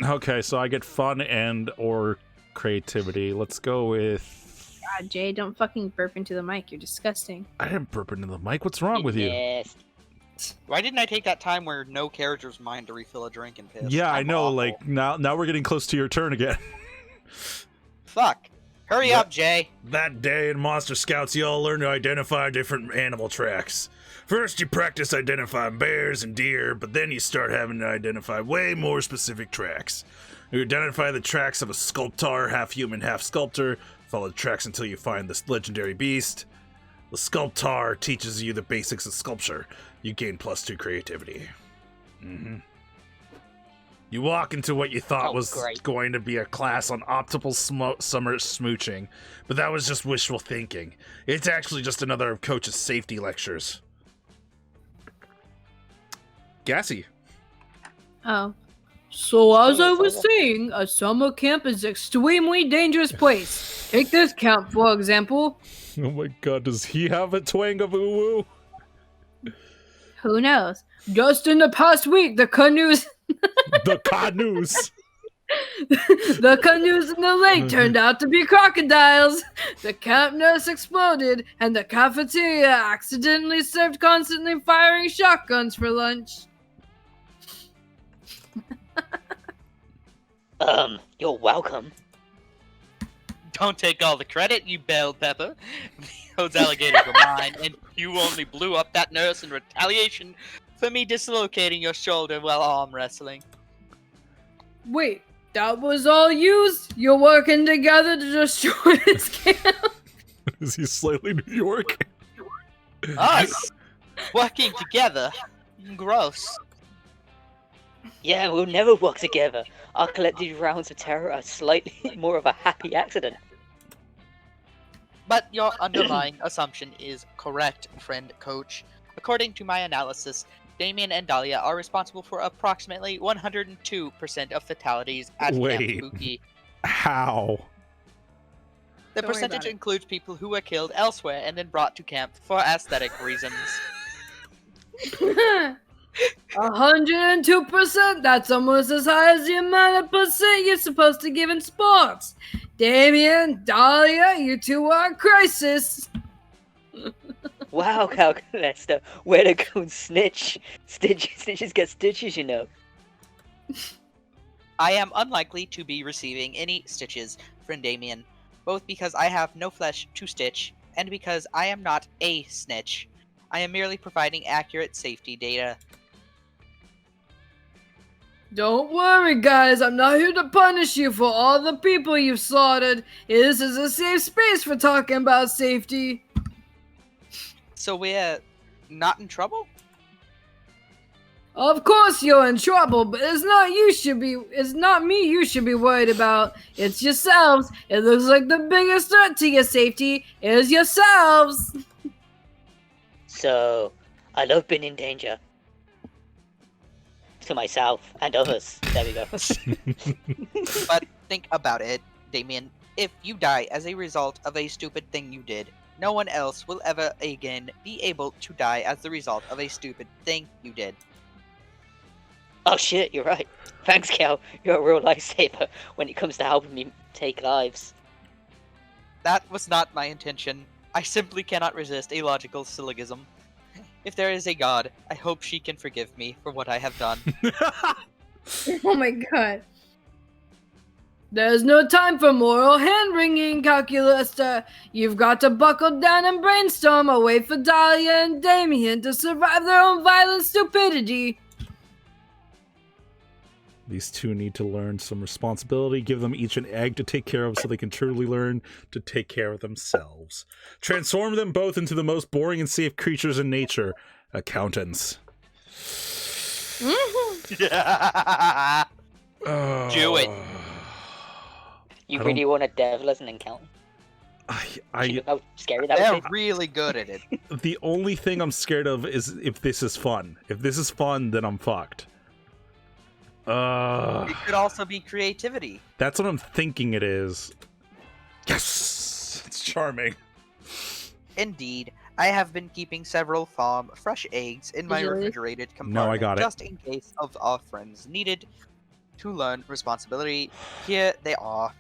Okay, so I get fun and or creativity. Let's go with... God, Jay, don't fucking burp into the mic. You're disgusting. I didn't burp into the mic. What's wrong with you? Yes. Why didn't I take that time where no character's mind to refill a drink and piss? Yeah, I I'm know. awful. Like now we're getting close to your turn again. Fuck. Hurry up, Jay. That day in Monster Scouts, you all learn to identify different animal tracks. First, you practice identifying bears and deer, but then you start having to identify way more specific tracks. You identify the tracks of a sculptor, half human, half sculptor. Follow the tracks until you find this legendary beast. The sculptor teaches you the basics of sculpture. You gain +2 creativity. You walk into what you thought was going to be a class on optimal summer smooching, but that was just wishful thinking. It's actually just another of Coach's safety lectures. Gassy. Oh. So as I was saying, a summer camp is an extremely dangerous place. Take this camp, for example. Oh my god, does he have a twang of woo-woo? Who knows? Just in the past week, the canoes... The canoes! The canoes in the lake turned out to be crocodiles. The camp nurse exploded, and the cafeteria accidentally served constantly firing shotguns for lunch. You're welcome. Don't take all the credit, you bell pepper. Those alligators were mine, and you only blew up that nurse in retaliation for me dislocating your shoulder while arm wrestling. Wait, that was all used? You're working together to destroy this camp? Is he slightly New York? Us? Working together? Gross. Yeah, we'll never work together. Our collective rounds of terror are slightly more of a happy accident. But your underlying assumption is correct, friend coach. According to my analysis, Damien and Dahlia are responsible for approximately 102% of fatalities at Camp Spooky. How? The Don't worry percentage about it. includes people who were killed elsewhere and then brought to camp for aesthetic reasons. 102%? That's almost as high as the amount of percent you're supposed to give in sports. Damien, Dahlia, you two are a crisis. Wow, Calculester, way to go and snitch. Stitches get stitches, you know. I am unlikely to be receiving any stitches, friend Damien, both because I have no flesh to stitch, and because I am not a snitch. I am merely providing accurate safety data. Don't worry, guys. I'm not here to punish you for all the people you've slaughtered. This is a safe space for talking about safety. So we're not in trouble? Of course you're in trouble, but it's not me you should be worried about. It's yourselves. It looks like the biggest threat to your safety is yourselves. So, I love being in danger. To myself and others. There we go. But think about it, Damien. If you die as a result of a stupid thing you did, no one else will ever again be able to die as the result of a stupid thing you did. Oh shit, you're right. Thanks, Cal. You're a real lifesaver when it comes to helping me take lives. That was not my intention. I simply cannot resist a logical syllogism. If there is a god, I hope she can forgive me for what I have done. Oh my god. There's no time for moral hand-wringing, Calculester. You've got to buckle down and brainstorm a way for Dahlia and Damien to survive their own violent stupidity. These two need to learn some responsibility. Give them each an egg to take care of so they can truly learn to take care of themselves. Transform them both into the most boring and safe creatures in nature. Accountants. Do it. You I really want a devil as an accountant? You know how scary that They're would be? really good at it. The only thing I'm scared of is if this is fun. If this is fun, then I'm fucked. It could also be creativity. That's what I'm thinking it is. Yes! It's charming. Indeed, I have been keeping several farm fresh eggs in my Really? refrigerated compartment No, I got it. just in case of our friends needed to learn responsibility. Here they are.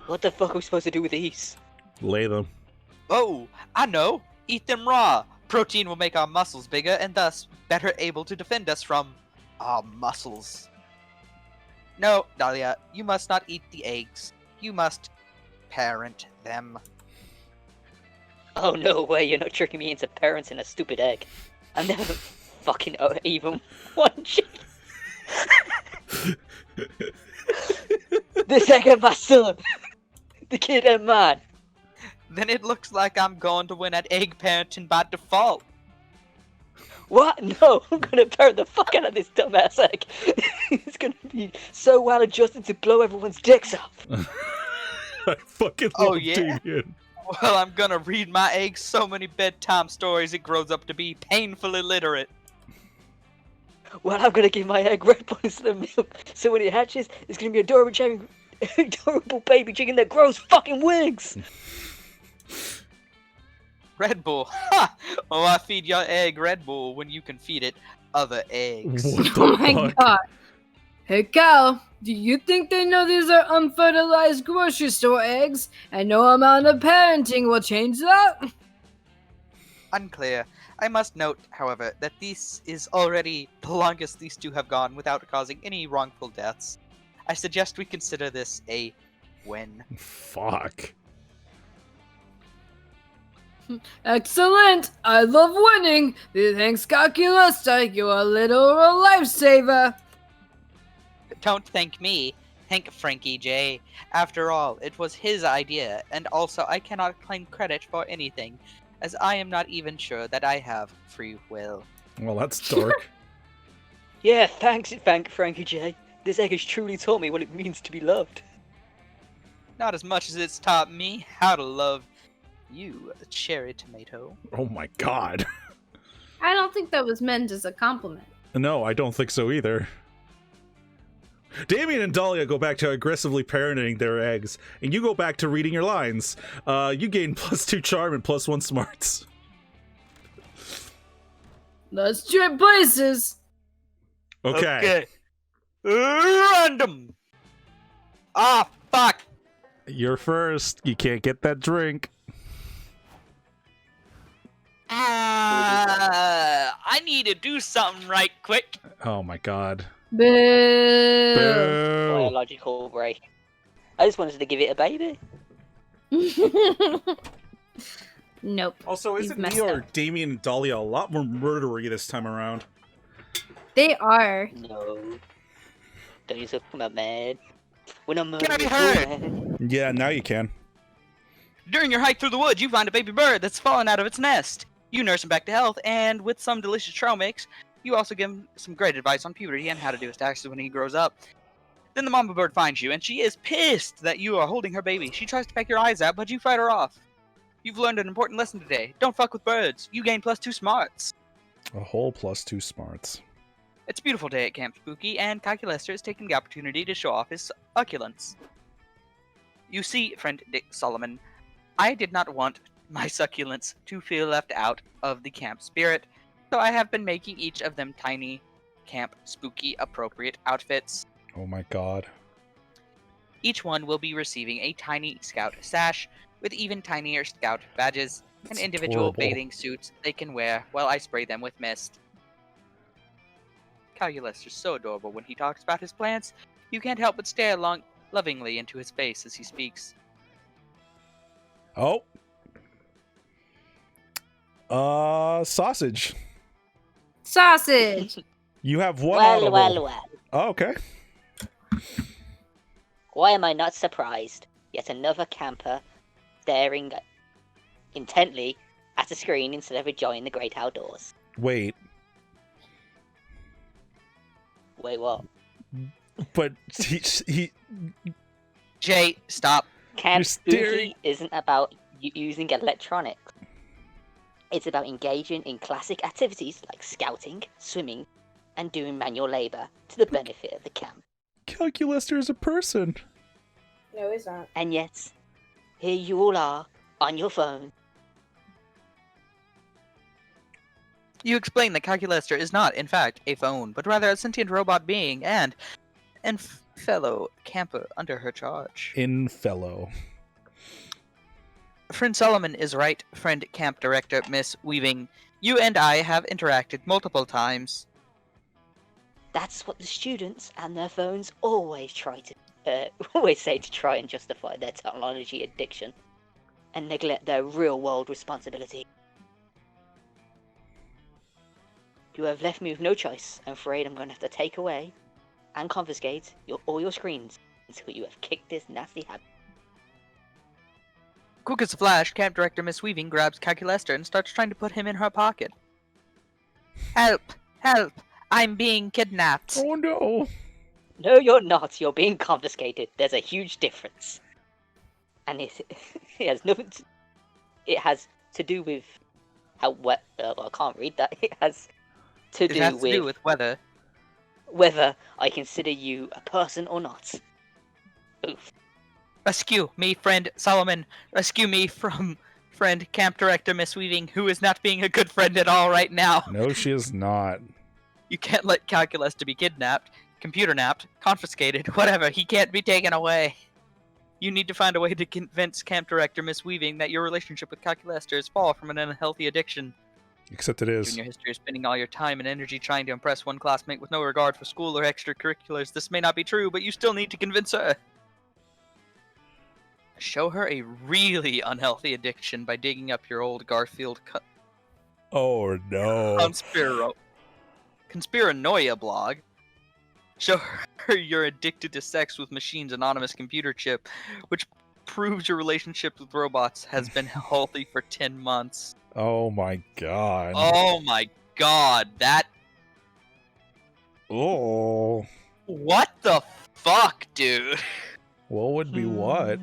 What the fuck are we supposed to do with these? Lay them. Oh, I know. Eat them raw. Protein will make our muscles bigger and thus better able to defend us from our muscles. No, Dahlia, you must not eat the eggs. You must parent them. Oh no way, you're not tricking me into parenting a stupid egg. I've never fucking even one chicken. This egg and my son. The kid and mine. Then it looks like I'm going to win at egg parenting by default. What? No, I'm gonna parent the fuck out of this dumbass egg. It's gonna be so well adjusted to blow everyone's dicks off. I fucking Oh, love yeah? Damien. Well, I'm gonna read my egg so many bedtime stories it grows up to be painfully literate. Well, I'm gonna give my egg Red Bull instead of milk, so when it hatches, it's gonna be adorable baby chicken that grows fucking wings. Red Bull. Ha! Oh, I feed your egg Red Bull when you can feed it other eggs. What the Oh my fuck? god. Hey Cal, do you think they know these are unfertilized grocery store eggs and no amount of parenting will change that? Unclear. I must note, however, that this is already the longest these two have gone without causing any wrongful deaths. I suggest we consider this a win. Fuck. Excellent! I love winning! Thanks, Calculester, you're a literal lifesaver! Don't thank me. Thank Frankie J. After all, it was his idea, and also I cannot claim credit for anything, as I am not even sure that I have free will. Well, that's dark. Yeah, thanks, Frankie J. This egg has truly taught me what it means to be loved. Not as much as it's taught me how to love you, cherry tomato. Oh my god. I don't think that was meant as a compliment. No, I don't think so either. Damien and Dahlia go back to aggressively parenting their eggs, and you go back to reading your lines. You gain +2 charm and +1 smarts. Let's trade places! Okay. Random! Ah, fuck! You're first. You can't get that drink. I need to do something right quick. Oh my god. Boo! Boo. Biological break. I just wanted to give it a baby. Nope. Also, You've isn't messed me or up. Damien and Dahlia a lot more murdery this time around? They are. No. Don't you talk about mad? When I'm Can I be heard? Yeah, now you can. During your hike through the woods, you find a baby bird that's fallen out of its nest. You nurse him back to health, and with some delicious trail mix, you also give him some great advice on puberty and how to do his taxes when he grows up. Then the mama bird finds you, and she is pissed that you are holding her baby. She tries to peck your eyes out, but you fight her off. You've learned an important lesson today. Don't fuck with birds. You gain +2 smarts. A whole +2 smarts. It's a beautiful day at Camp Spooky, and Calculester is taking the opportunity to show off his succulents. You see, friend Dick Solomon, I did not want my succulents to feel left out of the camp spirit, so I have been making each of them tiny, Camp Spooky appropriate outfits. Oh my god. Each one will be receiving a tiny scout sash with even tinier scout badges and That's individual adorable. bathing suits they can wear while I spray them with mist. Calculus is so adorable when he talks about his plans. You can't help but stare lovingly into his face as he speaks. Oh. Sausage. Sausage! You have one Well, audible. well. Oh, okay. Why am I not surprised? Yet another camper staring intently at a screen instead of enjoying the great outdoors. Wait, Wait, what? but he Jay, stop. Camp You're staring- Spooky isn't about using electronics. It's about engaging in classic activities like scouting, swimming, and doing manual labor to the benefit of the camp. Calculester is a person. No, he's not. And yet, here you all are, on your phone. You explain that Calculester is not, in fact, a phone, but rather a sentient robot being and fellow camper under her charge. In fellow. Friend Solomon is right, friend camp director Miss Weaving. You and I have interacted multiple times. That's what the students and their phones always always say to try and justify their technology addiction and neglect their real-world responsibility. You have left me with no choice. I'm afraid I'm going to have to take away and confiscate all your screens until you have kicked this nasty habit. Quick as a flash, camp director Miss Weaving grabs Calculester and starts trying to put him in her pocket. Help! Help! I'm being kidnapped! Oh no! No, you're not. You're being confiscated. There's a huge difference. And it has nothing to... It has to do with how I can't read that. It has to do with whether I consider you a person or not. Oof. Rescue me, friend Solomon! Rescue me from friend camp director Miss Weaving, who is not being a good friend at all right now! No, she is not. You can't let Calculester be kidnapped, computer napped, confiscated, whatever. He can't be taken away. You need to find a way to convince camp director Miss Weaving that your relationship with Calculester is far from an unhealthy addiction. Except it is. Junior history is spending all your time and energy trying to impress one classmate with no regard for school or extracurriculars. This may not be true, but you still need to convince her. Show her a really unhealthy addiction by digging up your old Garfield Oh no. Conspiranoia blog. Show her you're addicted to sex with Machines Anonymous computer chip, which proves your relationship with robots has been healthy for 10 months. Oh my god. Oh my god, that... Oh. What the fuck, dude? What would be what?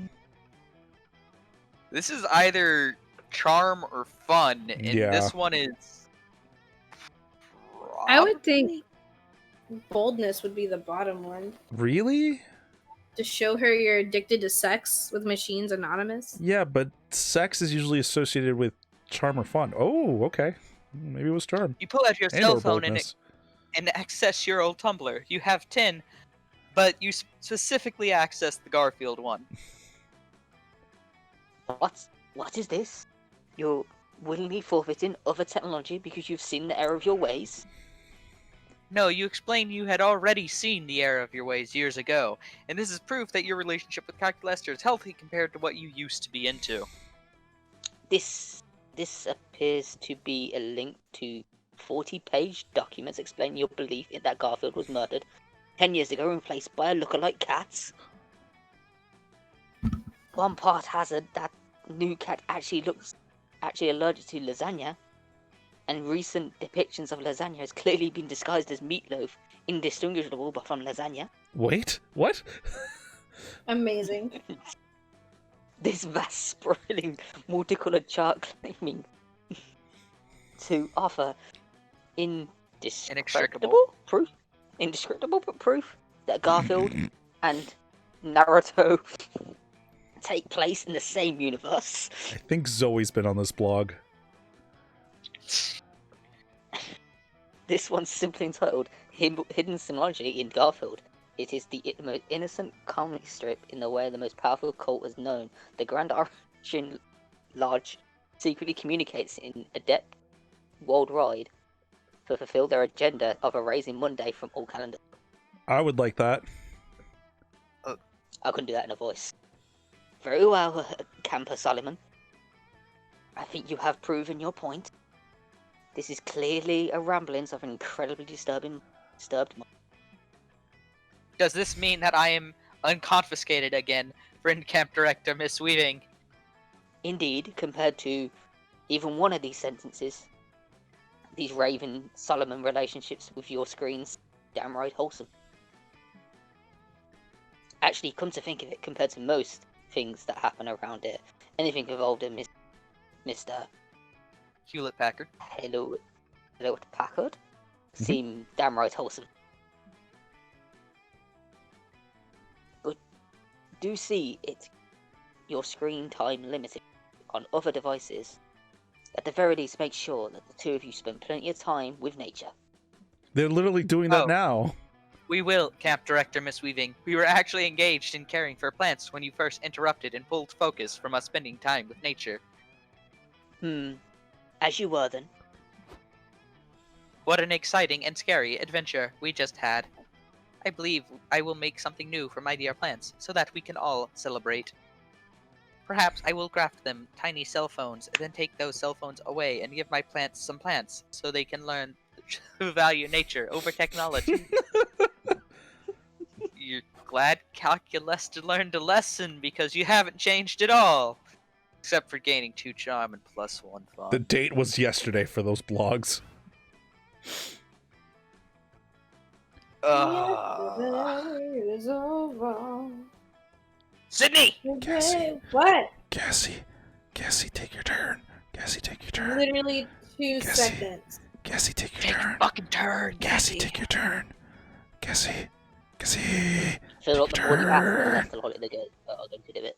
This is either charm or fun, and this one is... I would think boldness would be the bottom one. Really? To show her you're addicted to sex with Machines Anonymous? Yeah, but sex is usually associated with charm or fun. Oh, okay. Maybe it was charm. You pull out your And cell or phone boldness. and access your old Tumblr. You have 10, but you specifically access the Garfield one. What is this? You're willingly forfeiting other technology because you've seen the error of your ways? No, you explained you had already seen the error of your ways years ago, and this is proof that your relationship with Calculester is healthy compared to what you used to be into. This appears to be a link to 40-page documents explaining your belief in that Garfield was murdered 10 years ago and replaced by a lookalike cat. One part has that new cat actually allergic to lasagna, and recent depictions of lasagna has clearly been disguised as meatloaf, indistinguishable from lasagna. Wait, what? Amazing. This vast, sprawling, multicolored chart claiming to offer indescribable proof that Garfield and Naruto take place in the same universe. I think Zoe's been on this blog. This one's simply entitled Hidden Symbology in Garfield. It is the most innocent comic strip in the way the most powerful cult is known. The Grand Origin Lodge secretly communicates in adept worldwide to fulfill their agenda of erasing Monday from all calendars. I would like that. I couldn't do that in a voice. Very well, Camper Solomon. I think you have proven your point. This is clearly a ramblings of an incredibly disturbed mind. Does this mean that I am unconfiscated again, friend camp director Miss Weaving? Indeed, compared to even one of these sentences, these Raven Solomon relationships with your screens, damn right wholesome. Actually, come to think of it, compared to most things that happen around here, anything involved in Mr. Hewlett Packard. Hello Packard seem damn right wholesome. But do see it your screen time limited on other devices At the very least, make sure that the two of you spend plenty of time with nature. They're literally doing that Oh. now. We will, Camp Director Miss Weaving. We were actually engaged in caring for plants when you first interrupted and pulled focus from us spending time with nature. As you were then. What an exciting and scary adventure we just had. I believe I will make something new for my dear plants, so that we can all celebrate. Perhaps I will craft them tiny cell phones, and then take those cell phones away and give my plants some plants, so they can learn to value nature over technology. You're glad Calculester learned a lesson, because you haven't changed at all. Except for gaining 2 charm and +1 fun. The date was yesterday for those blogs. It's over. Sydney! Cassie. What? Cassie, take your turn. Cassie, take your turn. Literally 2 Cassie. seconds. Cassie, take your Take your turn. fucking turn, Cassie, Cassie. take your turn. Cassie. I feel like the more you ask, the less the harder they get are going to do it.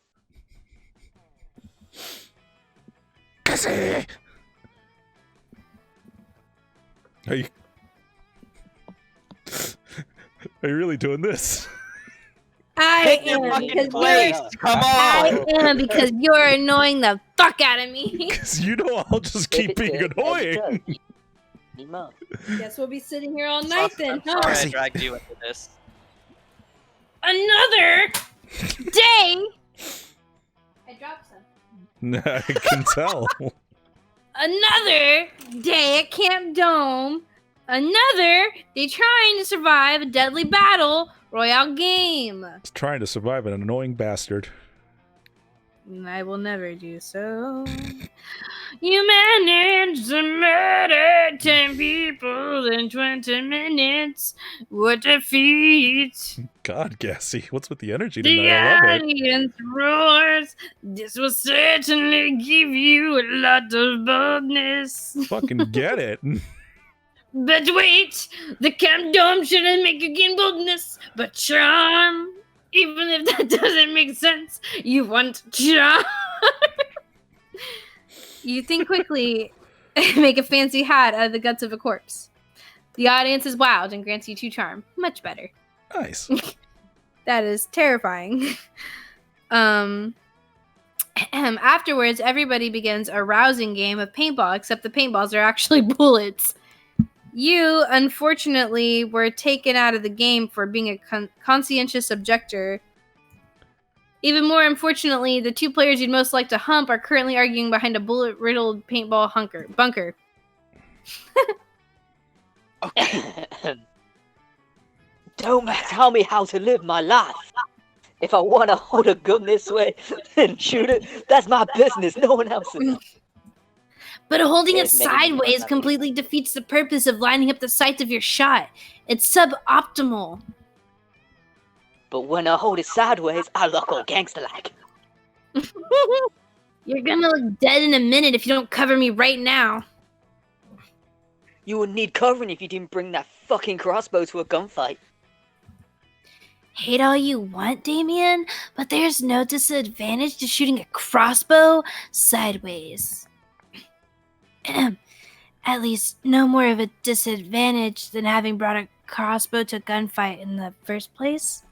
Cassie! Are you... Are you really doing this? I Take your am fucking because place! you're. Come I on! am because you're annoying the fuck out of me. Because you know I'll just keep being annoying. Need more. Guess we'll be sitting here all night then, I'm sorry huh? I dragged you into this. Another day. I dropped some. I can tell. Another day at Camp Dome. Another day trying to survive a deadly battle royale game. He's trying to survive an annoying bastard. I will never do so. You managed to murder 10 people in 20 minutes. What a feat. God, Cassie, what's with the energy The tonight? I love it. audience roars. This will certainly give you a lot of boldness. Fucking get it. But wait, the Camp Dome shouldn't make you gain boldness, but charm. Even if that doesn't make sense, you want charm. You think quickly and make a fancy hat out of the guts of a corpse. The audience is wowed and grants you 2 charm. Much better. Nice. That is terrifying. Afterwards, everybody begins a rousing game of paintball, except the paintballs are actually bullets. You, unfortunately, were taken out of the game for being a conscientious objector. Even more unfortunately, the 2 players you'd most like to hump are currently arguing behind a bullet-riddled paintball bunker. Don't tell me how to live my life. If I want to hold a gun this way and shoot it, that's my business, no one else's. But holding it There's many reasons sideways that completely defeats the purpose of lining up the sights of your shot. It's suboptimal. But when I hold it sideways, I look all gangster-like. You're gonna look dead in a minute if you don't cover me right now. You would need covering if you didn't bring that fucking crossbow to a gunfight. Hate all you want, Damien, but there's no disadvantage to shooting a crossbow sideways. At least no more of a disadvantage than having brought a crossbow to a gunfight in the first place.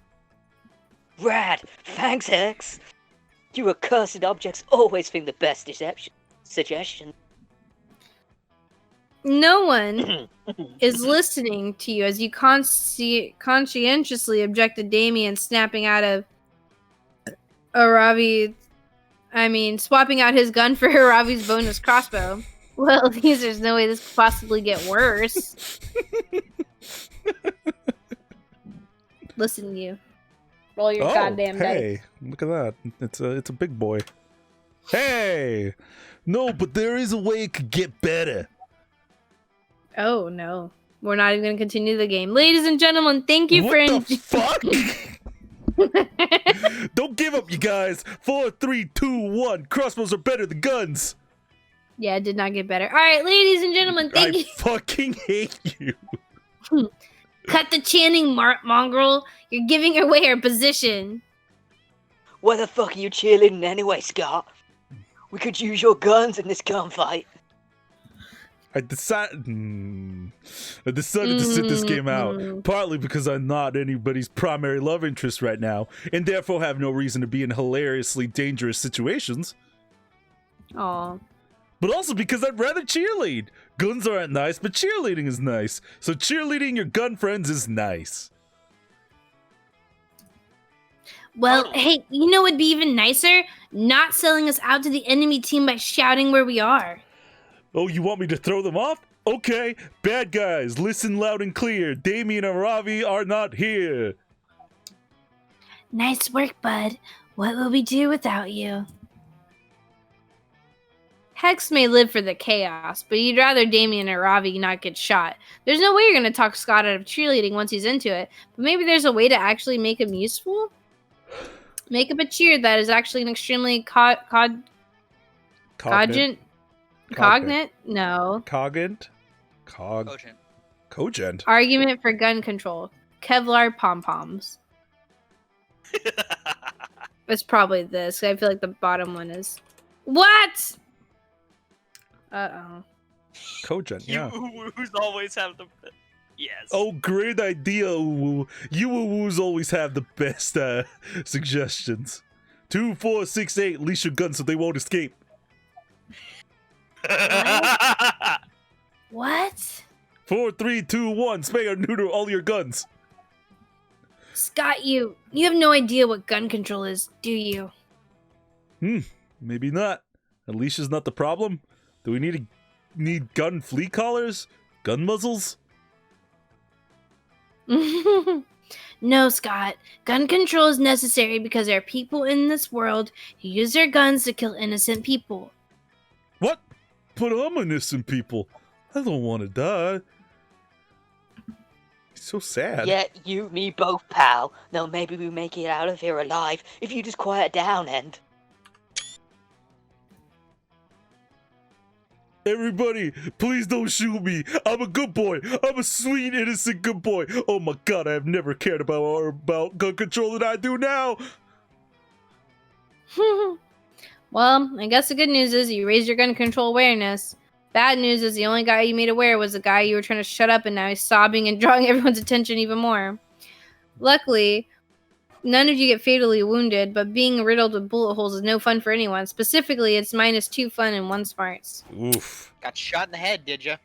Rad! Thanks, Hex! You accursed objects always think the best suggestion. No one is listening to you as you conscientiously object to Damien snapping out of swapping out his gun for Aravi's bonus crossbow. Well, there's no way this could possibly get worse. Listen, you. Roll your goddamn dice. Hey, look at that. It's a big boy. Hey! No, but there is a way it could get better. Oh, no. We're not even going to continue the game. Ladies and gentlemen, thank you for... What the fuck? Don't give up, you guys. 4, 3, 2, 1. Crossbows are better than guns. Yeah, it did not get better. All right, ladies and gentlemen, thank I you. fucking hate you. Cut the chanting, mongrel. You're giving away our position. Where the fuck are you cheerleading anyway, Scott? We could use your guns in this gunfight. I decided to sit this game out, partly because I'm not anybody's primary love interest right now, and therefore have no reason to be in hilariously dangerous situations. Aw. But also because I'd rather cheerlead. Guns aren't nice, but cheerleading is nice. So cheerleading your gun friends is nice. Well, hey, you know what'd be even nicer? Not selling us out to the enemy team by shouting where we are. Oh, you want me to throw them off? Okay, bad guys, listen loud and clear. Damien and Ravi are not here. Nice work, bud. What will we do without you? Hex may live for the chaos, but you'd rather Damien or Ravi not get shot. There's no way you're going to talk Scott out of cheerleading once he's into it, but maybe there's a way to actually make him useful? Make up a cheer that is actually an extremely cognate? No. Cogent? Cogent? Argument for gun control. Kevlar pom-poms. It's probably this. I feel like the bottom one is... What? Uh-oh. Cogent, yeah. You woo-woos always have the... Yes. Oh, great idea, Uwu. You Uwus always have the best suggestions. 2, 4, 6, 8, leash your guns so they won't escape. What? 4, 3, 2, 1, spay or neuter all your guns. Scott, you have no idea what gun control is, do you? Maybe not. A leash is not the problem. Do we need gun flea collars? Gun muzzles? No, Scott. Gun control is necessary because there are people in this world who use their guns to kill innocent people. What? But I'm innocent people. I don't want to die. It's so sad. Yeah, you, me both, pal. No, maybe we make it out of here alive if you just quiet down and... Everybody, please don't shoot me. I'm a good boy. I'm a sweet, innocent good boy. Oh my god, I have never cared about more about gun control than I do now. Well, I guess the good news is you raised your gun control awareness. Bad news is the only guy you made aware was the guy you were trying to shut up, and now he's sobbing and drawing everyone's attention even more. Luckily, none of you get fatally wounded, but being riddled with bullet holes is no fun for anyone. Specifically, it's -2 fun and 1 smarts. Oof. Got shot in the head, did ya?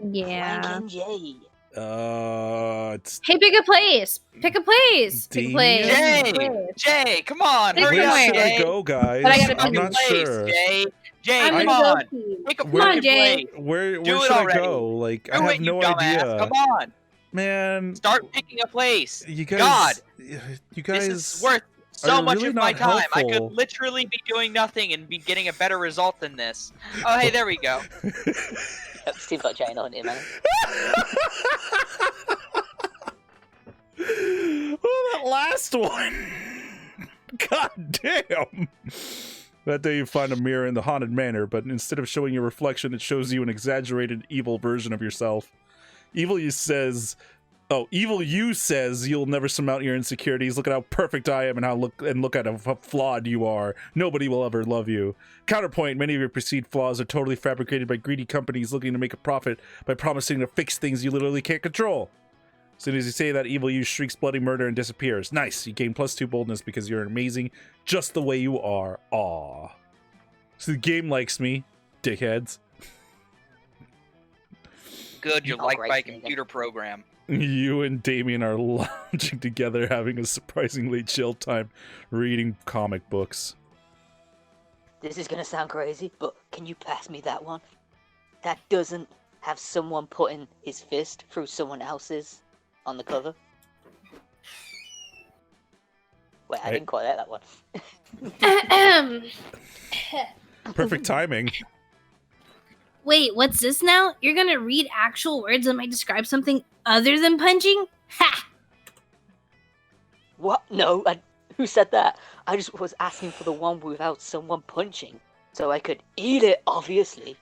Yeah. Wankin' Jay. It's Hey, pick a place. Pick a place. Pick a place. Damien? Pick a Jay! place. Jay, come on! Pick Hurry where up, should I Jay! go, guys? But I gotta I'm pick a not place, sure. Jay! Jay, I'm come gonna on! go pee. Pick a Come on, fucking Jay. place! Where Do should it I already. go? Like, I Do have it, you no dumbass! idea. Come on! Man, Start picking a place! you guys, God! you guys. This is worth so are much really of my not time. I helpful. could literally be doing nothing and be getting a better result than this. Oh, hey, there we go. Yep, seems like Jane on it, man. Oh, that last one! God damn! That day you find a mirror in the haunted manor, but instead of showing your reflection, it shows you an exaggerated evil version of yourself. Evil you says you'll never surmount your insecurities. Look at how perfect I am and look at how flawed you are. Nobody will ever love you. Counterpoint, many of your perceived flaws are totally fabricated by greedy companies looking to make a profit by promising to fix things you literally can't control. As soon as you say that, evil you shrieks bloody murder and disappears. Nice, you gain +2 boldness because you're amazing just the way you are. Aww. So the game likes me, dickheads. Good, you're Oh, liked great, by a Steven. computer program. You and Damien are lounging together, having a surprisingly chill time reading comic books. This is gonna sound crazy, but can you pass me that one? That doesn't have someone putting his fist through someone else's on the cover. Wait, I Hey. didn't quite like that one. Perfect timing. Wait, what's this now? You're gonna read actual words that might describe something other than punching? Ha! What? No, who said that? I just was asking for the one without someone punching, so I could eat it, obviously.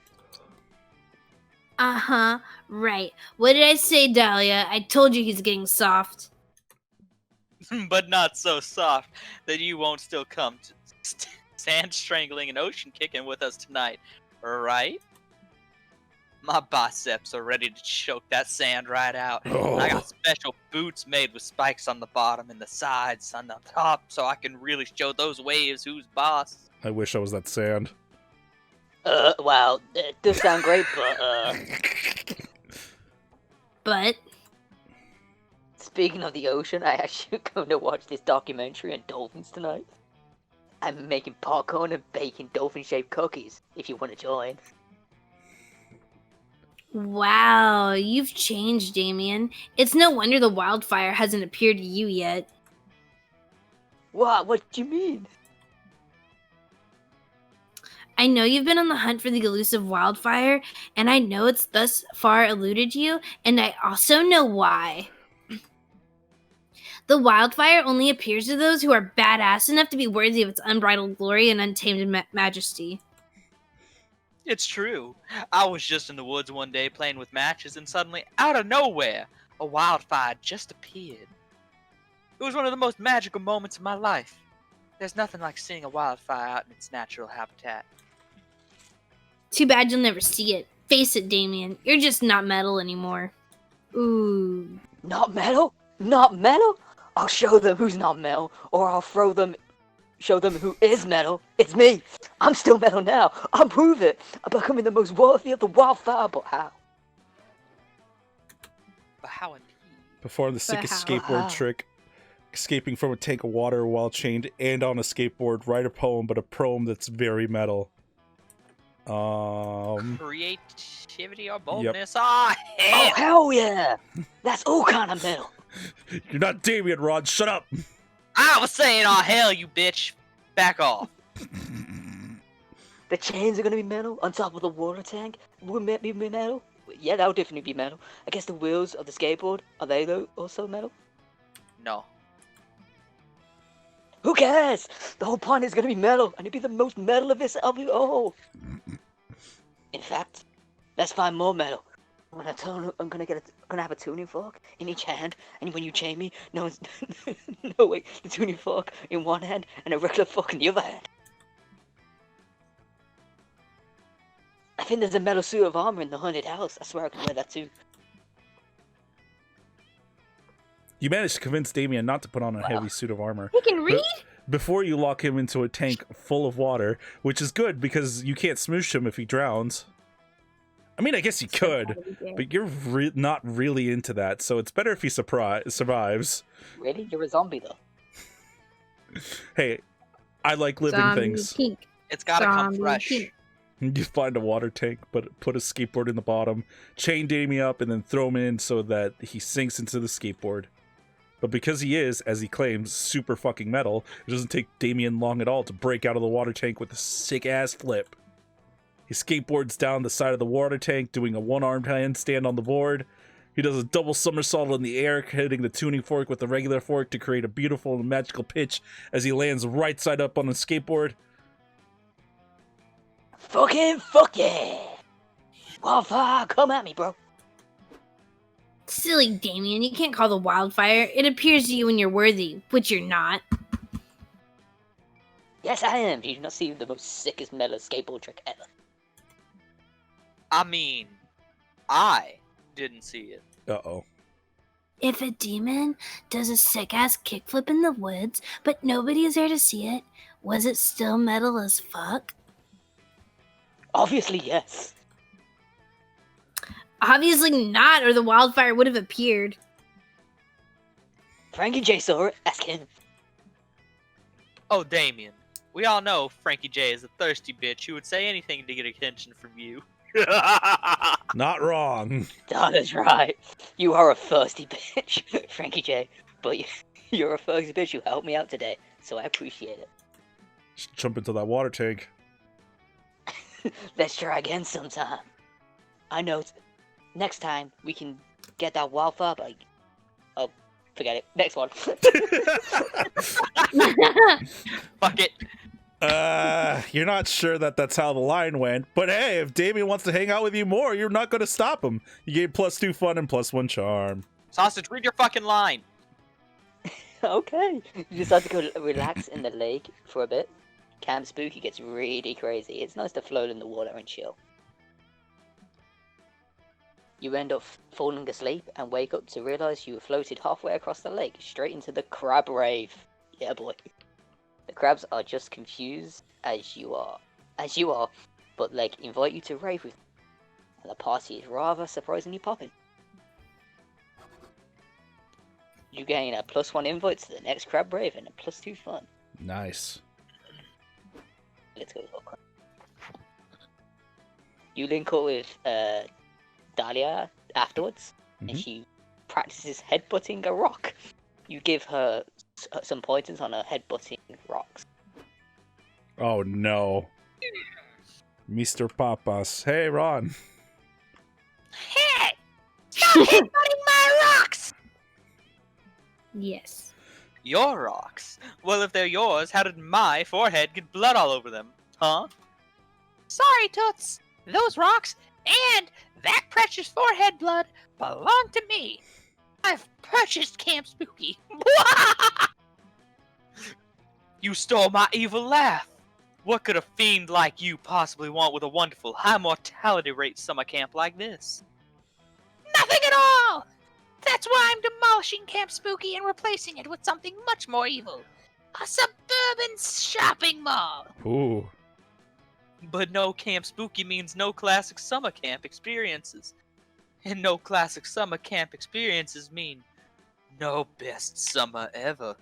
Uh-huh, right. What did I say, Dahlia? I told you he's getting soft. But not so soft that you won't still come to sand strangling and ocean kicking with us tonight, right? My biceps are ready to choke that sand right out. Oh. I got special boots made with spikes on the bottom and the sides on the top, so I can really show those waves who's boss. I wish I was that sand. Wow, it does sound great, but, But speaking of the ocean, I actually going to watch this documentary on dolphins tonight. I'm making popcorn and baking dolphin-shaped cookies, if you want to join. wow, you've changed, Damien. It's no wonder the wildfire hasn't appeared to you yet. What? What do you mean? I know you've been on the hunt for the elusive wildfire, and I know it's thus far eluded you, and I also know why. The wildfire only appears to those who are badass enough to be worthy of its unbridled glory and untamed majesty. It's true. I was just in the woods one day playing with matches, and suddenly, out of nowhere, a wildfire just appeared. It was one of the most magical moments of my life. There's nothing like seeing a wildfire out in its natural habitat. Too bad you'll never see it. Face it, Damien, you're just not metal anymore. Ooh. Not metal? Not metal? I'll show them who's not metal, or I'll show them who is metal. It's me. I'm still metal now. I'll prove it. I'm becoming the most worthy of the wildfire, but how? But how indeed? Perform the sickest how? skateboard trick. Escaping from a tank of water while chained and on a skateboard. Write a poem, but a poem that's very metal. Creativity or boldness? Ah, Oh, hell yeah! That's all kind of metal. You're not Damien, Rod. Shut up. I was saying, oh hell, you bitch. Back off. The chains are gonna be metal on top of the water tank. Will it be metal? Yeah, that would definitely be metal. I guess the wheels of the skateboard, are they though also metal? No. Who cares? The whole point is gonna be metal, and it'd be the most metal of this of it all. In fact, let's find more metal. I'm gonna have a tuning fork in each hand, and when you chain me, no, wait, the tuning fork in one hand and a regular fork in the other hand. I think there's a metal suit of armor in the haunted house. I swear I can wear that too. You managed to convince Damien not to put on a heavy suit of armor. He can read? Before you lock him into a tank full of water, which is good because you can't smoosh him if he drowns. I mean, I guess you could, but you're not really into that, so it's better if he survives. Really? You're a zombie though. Hey, I like living Zombie things. pink. It's gotta come Zombie fresh. pink. You find a water tank, but put a skateboard in the bottom, chain Damien up, and then throw him in so that he sinks into the skateboard. But because he is, as he claims, super fucking metal, it doesn't take Damien long at all to break out of the water tank with a sick-ass flip. He skateboards down the side of the water tank, doing a one-armed handstand on the board. He does a double somersault in the air, hitting the tuning fork with the regular fork to create a beautiful and magical pitch as he lands right side up on the skateboard. Fucking fuck yeah! Wildfire, come at me, bro. Silly Damien, you can't call the wildfire. It appears to you when you're worthy, which you're not. Yes, I am. Did you not see the most sickest metal skateboard trick ever? I mean, I didn't see it. Uh-oh. If a demon does a sick-ass kickflip in the woods, but nobody is there to see it, was it still metal as fuck? Obviously, yes. Obviously not, or the wildfire would have appeared. Frankie J saw it. Ask him. Oh, Damien. We all know Frankie J is a thirsty bitch who would say anything to get attention from you. Not wrong. That's right. You are a thirsty bitch, Frankie J. But you're a thirsty bitch who helped me out today, so I appreciate it. Just jump into that water tank. Let's try again sometime. I know. Next time we can get that wildfire. But oh, forget it. Next one. Fuck it. You're not sure that that's how the line went, but hey, if Damien wants to hang out with you more, you're not going to stop him. You get +2 fun and +1 charm. Sausage, read your fucking line. Okay. You decide to go relax in the lake for a bit. Camp Spooky gets really crazy. It's nice to float in the water and chill. You end up falling asleep and wake up to realize you were floated halfway across the lake straight into the crab rave. Yeah, boy. The crabs are just confused as you are, but invite you to rave with them. And the party is rather surprisingly popping. You gain a +1 invite to the next crab rave and a +2 fun. Nice. Let's go. You link up with Dahlia afterwards, and she practices headbutting a rock. You give her some pointers on her headbutting rocks. Oh no. Mr. Papas. Hey, Ron. Hey! Stop headbutting my rocks! Yes. Your rocks? Well, if they're yours, how did my forehead get blood all over them? Huh? Sorry, Toots. Those rocks and that precious forehead blood belong to me. I've purchased Camp Spooky. You stole my evil laugh. What could a fiend like you possibly want with a wonderful high mortality rate summer camp like this? Nothing at all! That's why I'm demolishing Camp Spooky and replacing it with something much more evil. A suburban shopping mall. Ooh. But no Camp Spooky means no classic summer camp experiences. And no classic summer camp experiences mean no best summer ever.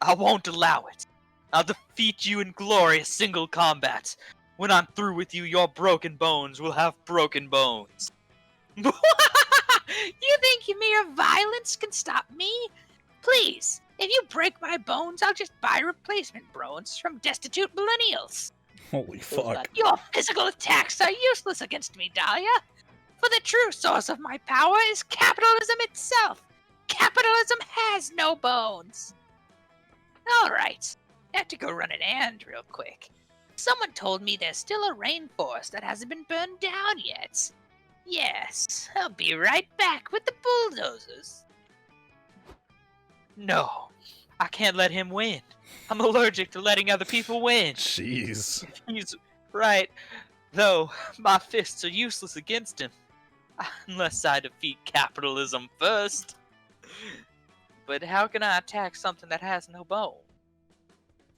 I won't allow it. I'll defeat you in glorious single combat. When I'm through with you, your broken bones will have broken bones. You think mere violence can stop me? Please, if you break my bones, I'll just buy replacement bones from destitute millennials. Holy fuck. Your physical attacks are useless against me, Dahlia. For the true source of my power is capitalism itself. Capitalism has no bones. Alright, I have to go run an errand real quick. Someone told me there's still a rainforest that hasn't been burned down yet. Yes, I'll be right back with the bulldozers. No, I can't let him win. I'm allergic to letting other people win. Jeez. He's right, though my fists are useless against him. Unless I defeat capitalism first. But how can I attack something that has no bone?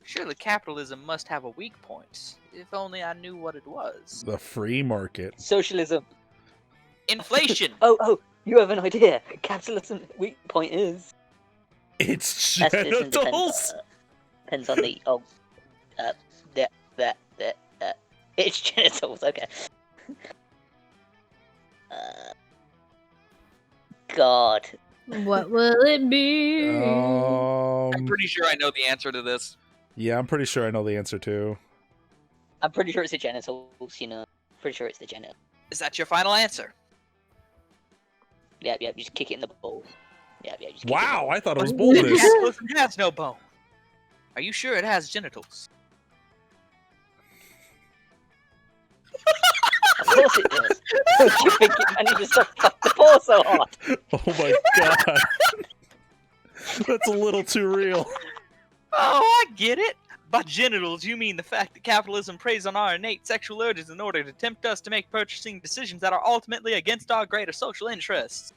Surely capitalism must have a weak point. If only I knew what it was. The free market. Socialism. Inflation! Oh, you have an idea. Capitalism's weak point is... It's Capitalism genitals? Depends on the... It's genitals, okay. God. What will it be? I'm pretty sure I know the answer to this. Yeah, I'm pretty sure I know the answer too. I'm pretty sure it's the genitals, you know. Pretty sure it's the genitals. Is that your final answer? Yeah, just kick it in the bowl. Yeah, just kick Wow, I thought it was Then boldness. capitalism has no bone. Are you sure it has genitals? Of course it does. Don't you think it manages to fuck the ball so hard? Oh my god. That's a little too real. Oh, I get it. By genitals, you mean the fact that capitalism preys on our innate sexual urges in order to tempt us to make purchasing decisions that are ultimately against our greater social interests.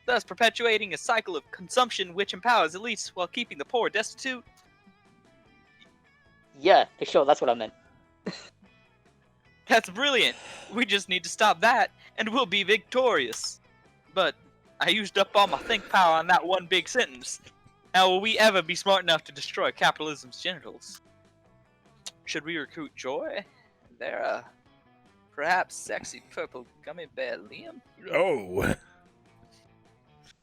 Thus perpetuating a cycle of consumption which empowers elites while keeping the poor destitute. Yeah, for sure, that's what I meant. That's brilliant. We just need to stop that, and we'll be victorious. But I used up all my think power on that one big sentence. How will we ever be smart enough to destroy capitalism's genitals? Should we recruit Joy? They're, perhaps sexy purple gummy bear Liam? Oh.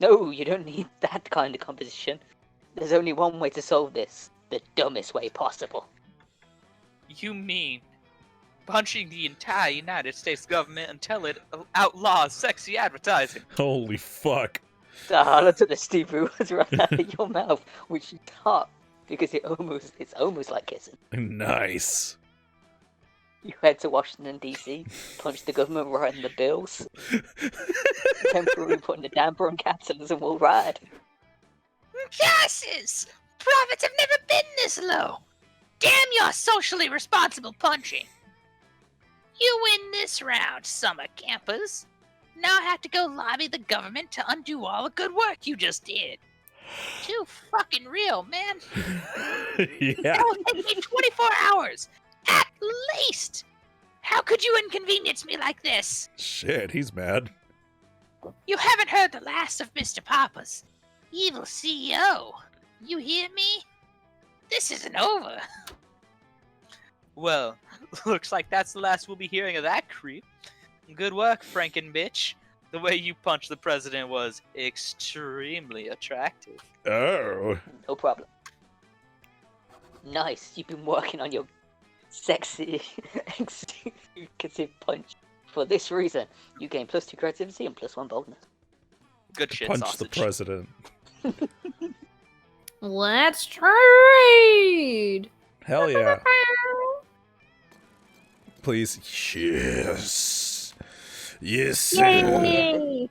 No, you don't need that kind of composition. There's only one way to solve this. The dumbest way possible. You mean punching the entire United States government until it outlaws sexy advertising? Holy fuck. Look at the Steve words right out of your mouth, which you can't, because it's almost like kissing. Nice. You head to Washington, D.C., punch the government right in the bills, temporarily putting a damper on capitalism will ride. Curses! Profits have never been this low. Damn your socially responsible punching. You win this round, summer campers. Now I have to go lobby the government to undo all the good work you just did. Too fucking real, man. Yeah. That will take me 24 hours, at least. How could you inconvenience me like this? Shit, he's mad. You haven't heard the last of Mr. Papa's evil CEO. You hear me? This isn't over. Well, looks like that's the last we'll be hearing of that creep. Good work, Franken bitch. The way you punched the president was extremely attractive. Oh. No problem. Nice, you've been working on your sexy, executive punch. For this reason, you gain +2 creativity and +1 boldness. Good shit, Punch sausage. the president. Let's trade. Hell yeah. Please. Yes. Yes, sir. Yay!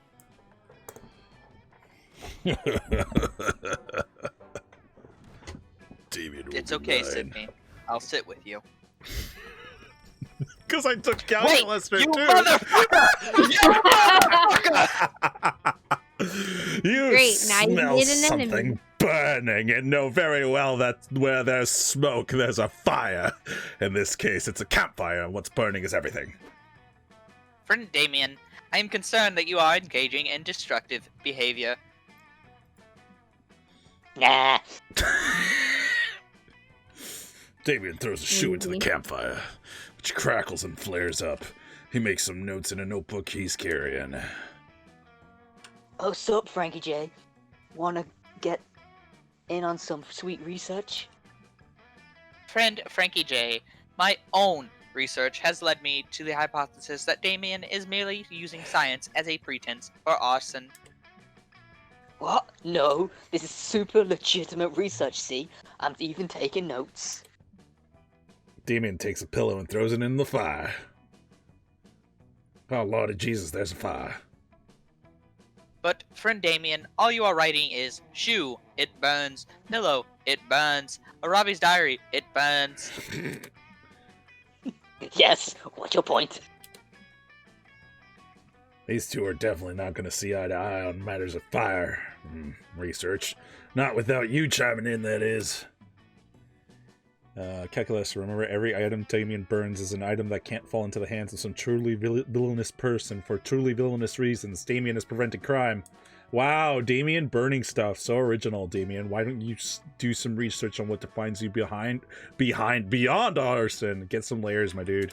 David It's okay, Sydney. I'll sit with you. Because I took Calculester you too. motherfucker! You Great, now you smell need an enemy. something burning and know very well that where there's smoke, there's a fire. In this case, it's a campfire, and what's burning is everything. Friend Damien, I am concerned that you are engaging in destructive behavior. Nah. Damien throws a shoe into the Easy. campfire, which crackles and flares up. He makes some notes in a notebook he's carrying. Oh, sup, Frankie J? Wanna get in on some sweet research? Friend Frankie J, my own research has led me to the hypothesis that Damien is merely using science as a pretense for arson. What? No, this is super legitimate research, see? I'm even taking notes. Damien takes a pillow and throws it in the fire. Oh, Lord of Jesus, there's a fire. But, friend Damien, all you are writing is shoe, it burns, pillow, it burns, a Robbie's diary, it burns. Yes, what's your point? These two are definitely not going to see eye to eye on matters of fire. Research. Not without you chiming in, that is. Calculester, remember every item Damien burns is an item that can't fall into the hands of some truly villainous person for truly villainous reasons. Damien is preventing crime. Wow, Damien burning stuff. So original, Damien. Why don't you do some research on what defines you beyond arson? Get some layers, my dude.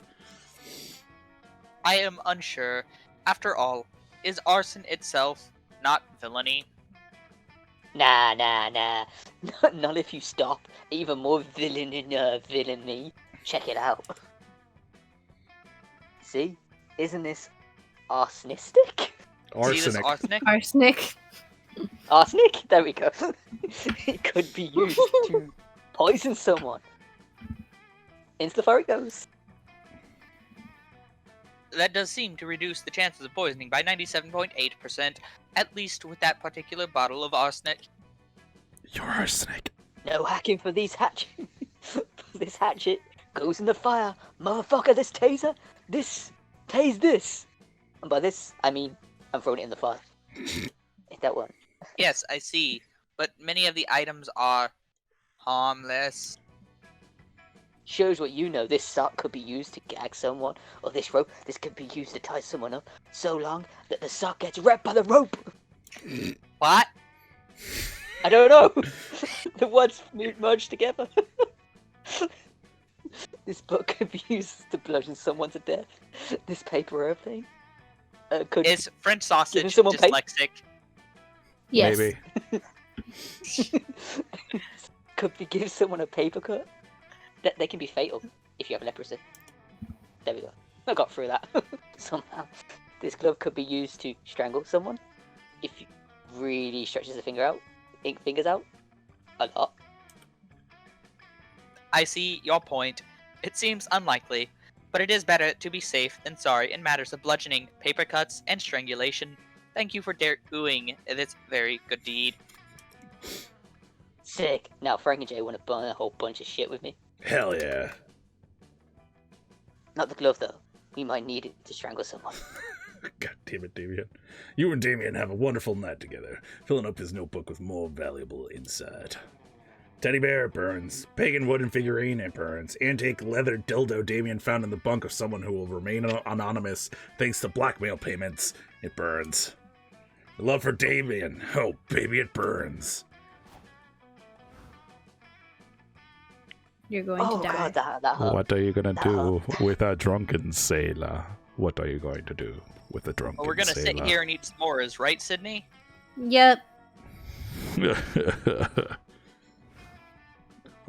I am unsure. After all, is arson itself not villainy? Nah. Not if you stop. Even more villainy. Check it out. See? Isn't this arsonistic? See this Arsenic. arsenic? Arsenic. Arsenic? There we go. It could be used to poison someone. Into the fire it goes. That does seem to reduce the chances of poisoning by 97.8%, at least with that particular bottle of arsenic. You're arsenic. No hacking for these hatchet. This hatchet goes in the fire. Motherfucker, this taser. Tase this. And by this, I mean, I'm throwing it in the fire. If that one. Yes, I see, but many of the items are harmless. Shows what you know. This sock could be used to gag someone, or this rope, this could be used to tie someone up so long that the sock gets wrapped by the rope. What? I don't know. The words merged together. This book could be used to bludgeon someone to death. This paper airplane could Is French sausage Giving someone dyslexic? Yes. Maybe. could be give someone a paper cut. That they can be fatal if you have leprosy. There we go. I got through that somehow. This glove could be used to strangle someone if you really stretches the fingers out a lot. I see your point. It seems unlikely, but it is better to be safe than sorry in matters of bludgeoning, paper cuts, and strangulation. Thank you for doing this very good deed. Sick. Now Frank and Jay want to burn a whole bunch of shit with me. Hell yeah. Not the glove though. We might need it to strangle someone. God damn it, Damien. You and Damien have a wonderful night together, filling up his notebook with more valuable insight. Teddy bear, it burns. Pagan wooden figurine, it burns. Antique leather dildo Damien found in the bunk of someone who will remain anonymous thanks to blackmail payments, it burns. Love for Damien, oh baby, it burns. You're going Oh to die. god, that hurt. What are you gonna That do with a drunken sailor? What are you going to do with a drunken Well, we're gonna sailor? sit here and eat s'mores, right, Sydney? Yep.